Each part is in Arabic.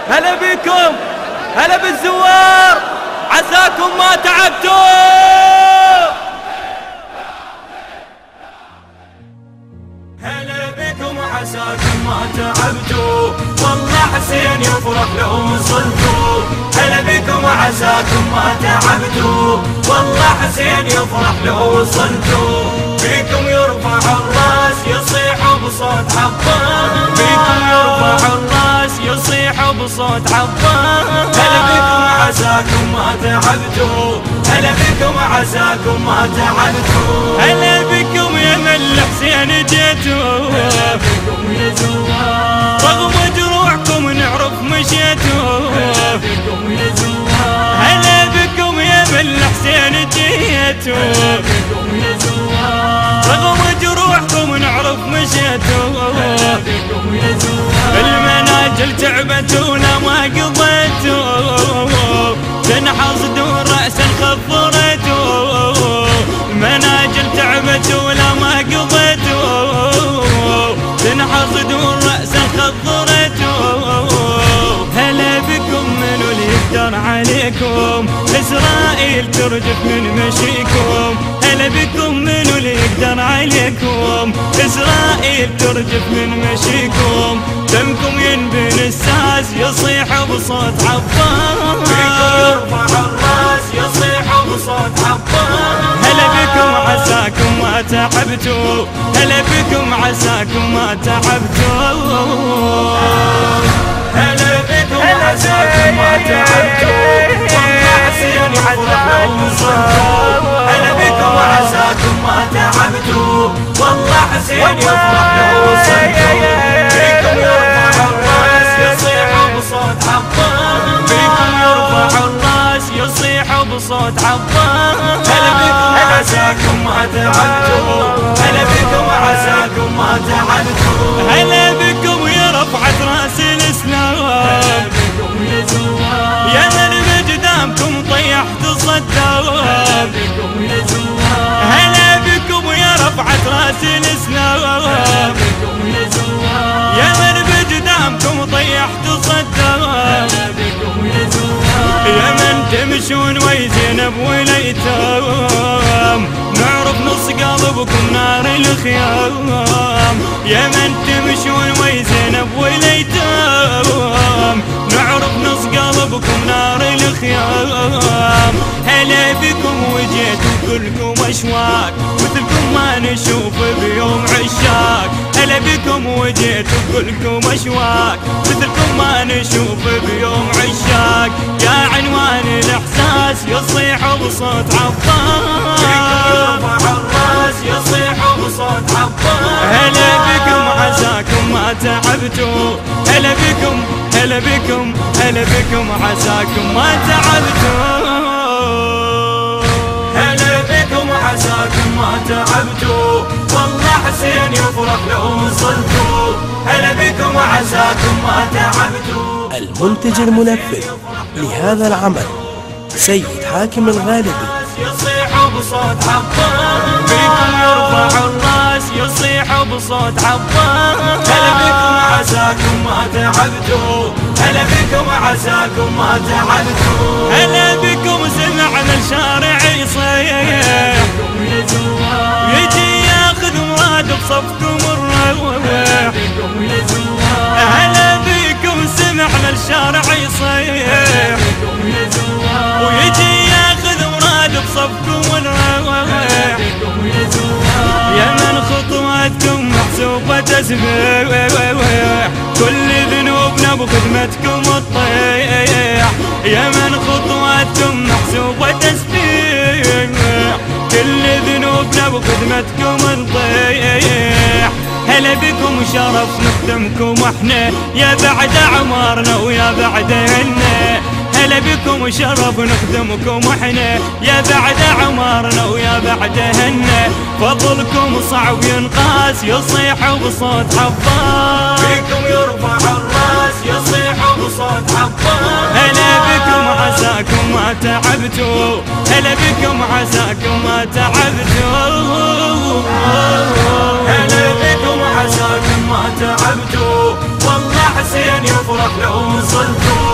هلا بكم، هلا بالزوار، عساكم ما تعبتوا. هلا بكم عساكم ما تعبتوا، والله حسين يفرح لو وصلتوا. هلا بكم عساكم ما تعبتوا، والله حسين يفرح لو وصلتوا. بكم يرفع الراس يصيح بصوت عبان، بكم يرفع الراس يصيح بصوت عبان. هلا بكم عساكم ما تعبتوا، هلا بكم عساكم ما تعبتوا. هلا بكم يا مل حسين جيتوا، هلا بكم يا زوار، رغم جروحكم نعرف مشيتوا. هلا بكم يا زوار، هلا بكم يا مل حسين جيتوا، هلا بكم يا زوار، رغم جروحكم نعرف مشيتوا. هلا بكم يا زوار. بالمناجل تعبتوا ولا ما قضيتوا، تنحصدوا رأسا خفرتوا. مناجل تعبتوا ولا ما قضيتوا، تنحصدوا رأسا خفرتوا. هلا بكم منو اللي يقدر عليكم، إسرائيل ترجف من مشيكم. هلا بكم منو اللي يقدر عليكم، إسرائيل ترجف من مشيكم. دمكم ينبن الساس يصيح بصوت عبان، بكم يرفع الراس يصيح بصوت عبان. هلا بكم عساكم ما تعبتوا، هلا بكم عساكم ما تعبتوا. هلا بكم عساكم ما تعبتوا، والله حسين يفرح لو وصلتوا. هلا بكم عساكم ما تعبتوا، والله حسين يفرح لو وصلتوا. بكم يرفع الراس يصيح بصوت عبان، بكم يرفع الراس يصيح بصوت عبان. هلا بكم عساكم ما تعبتوا، هلا بكم عساكم ما تعبتوا. هلا بكم يا رفعة راس الإسلام، هلا بكم يا زوار، يا من بقدامكم طيحت الصدام. هلا بكم يا زوار، هلا بكم يا رفعة راس الإسلام، هلا بكم يا زوار، يا من بقدامكم طيحت الصدام. هلا بكم يا زوار. يا من تمشون ويزينب والأيتام، نعرف نص قلبكم نار الخيام. يا من تمشون ويزينب والأيتام، نعرف نص قلبكم نار الخيام. هلا بكم وجيتوا كلكم أشواق، مثلكم ما نشوف بيوم عشاق. هلا بكم وجيتوا كلكم أشواق، مثلكم ما نشوف بيوم عشاق. يا عنوان الإحساس يصيح بصوت عبان، بكم يرفع الراس يصيح بصوت عبان. هلا بكم عساكم ما تعبتوا، هلا بكم هلا بكم هلا بكم عساكم ما تعبتوا. هلا بكم عساكم ما تعبتوا، والله حسين يفرح لو وصلتوا. هلا بكم عساكم ما تعبتوا. المنتج المنفذ لهذا العمل سيد حاكم الغالبي. يصيح بصوت عبان، بكم يرفع الراس يصيح بصوت عبان. هلا بكم عساكم ما تعبتوا، هلا بكم عساكم ما تعبتوا. هلا بكم سمعنا الشارع يصيح، بكم يا زوار، يجي ياخذ مراد بصفكم الروح. بكم يا زوار، هلا بكم سمعنا الشارع يصيح، بكم يا زوار، ويجي ياخذ مراد بصفكم الروح. بكم يا زوار. يا من خطواتكم محسوبة تسبيح، كل ذنوبنا بخدمتكم تطيح. يا من خطواتكم محسوبة تسبيح، كل ذنوبنا بخدمتكم نطيح. هلا بكم شرف نخدمكم احنا، يا بعد عمرنا ويا بعدهن. هلا بكم شرف نخدمكم احنا، يا بعد عمرنا ويا بعدهن. فضلكم صعب ينقاس يصيح بصوت عبان، بكم يرفع الراس يصيح بصوت عبان. هلا بكم عساكم ما تعبتوا، هلا بكم عساكم ما تعبتوا. هلا بكم عساكم ما تعبتوا، والله حسين يفرح لو وصلتوا.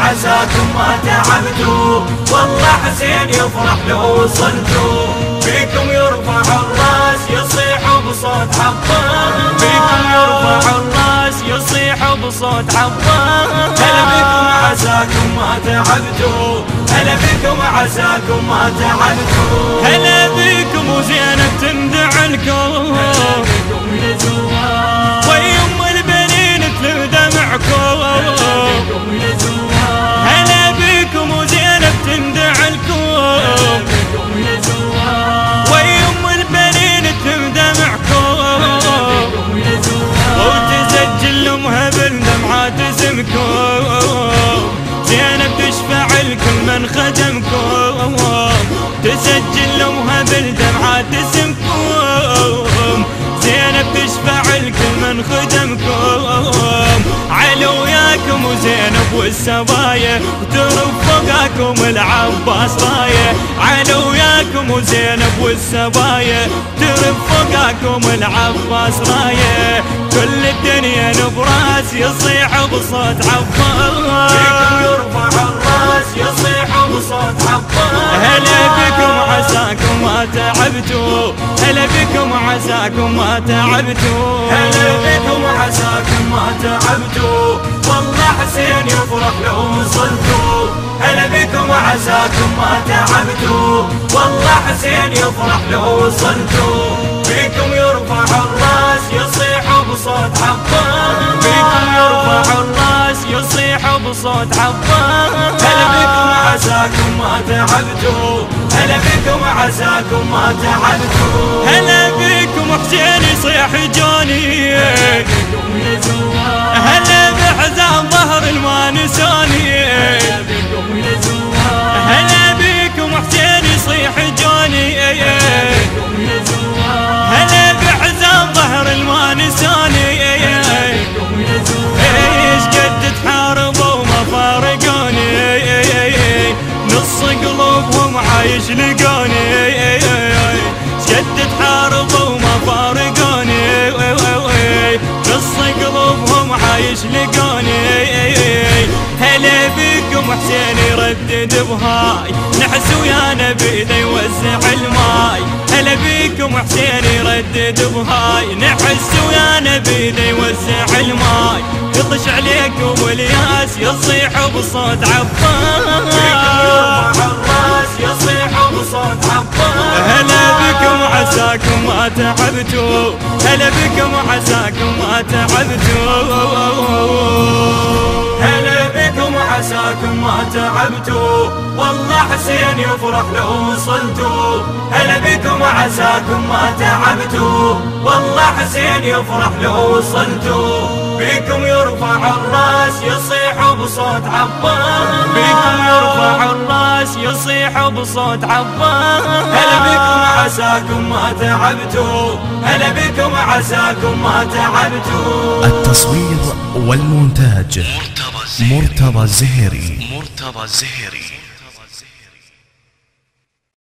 وعساكم ما تعبتوا، والله حسين يفرح لو وصلتوا. بيكم يرفع الراس يصيح بصوت حبان، بيكم يرفع الراس يصيح بصوت حبان. هلا بكم عساكم ما تعبتوا، هلا بكم عساكم ما تعبتوا. هلا بكم وزينب تندع لكم، ويم البنين تلف دمعكم. هلا بكم وزينب تندع لكم، ويم البنين تلف دمعكم. وتسجل امها بالدمعات اسمكم، زينب تشفع لكل من خدمكم. تسجل امها بالدمعات اسمكم، زينب تشفع لكل من خدمكم. علو وياكم وزينب والسبايا، وترفقاكم العباس رايه. علو وياكم وزينب والسبايا، ترفقاكم العباس رايه. كل الدنيا نبراس يصيح بصوت عباس، بكم يرفع الراس يصيح بصوت عباس. هلا بكم عساكم ما تعبتوا، هلا بكم عساكم ما تعبتوا. هلا بكم عساكم ما تعبتوا، والله حسين يفرح لو وصلتوا. هلا بكم عساكم ما تعبتوا، والله حسين يفرح لو وصلتوا. بكم يرفع الراس يصيح بصوت عبان، بكم يرفع الراس يصيح بصوت عبان. هلا بكم عساكم ما تعبتوا، هلا بكم عساكم ما تعبتوا. هلا بكم حسين يصيح جوني، هلا بحزام ظهر المانسوني. هلا بكم حسين يصيح جوني، هلا بحزام ظهر المانسوني. ايش قد تحاربوا وما فارقوني، نص قلوبهم عايش لقوني. ايش قد تحاربوا وما فارقوني، نص قلوبهم عايش لقوني. هلا بكم حسين يردد بهاي، نحس ويانا بيده يوزع الماي. هلا بكم حسين يردد بهاي، نحس ويانا بيده يوزع الماي. يطش عليكم والياس يصيح بصوت عبان، بكم يرفع الراس يصيح بصوت عبان. هلا بكم عساكم ما تعبتوا، هلا بكم عساكم ما تعبتوا. هلا بكم عساكم ما تعبتوا، والله حسين يفرح لو وصلتوا. هلا بكم عساكم ما تعبتوا، والله حسين يفرح لو وصلتوا. بكم يرفع الراس يصيح بصوت عبان، بكم يرفع الراس يصيح بصوت عبان. هلا بكم عساكم ما تعبتوا، هلا بكم عساكم ما تعبتوا. التصوير والمونتاج مرتضى الزهيري.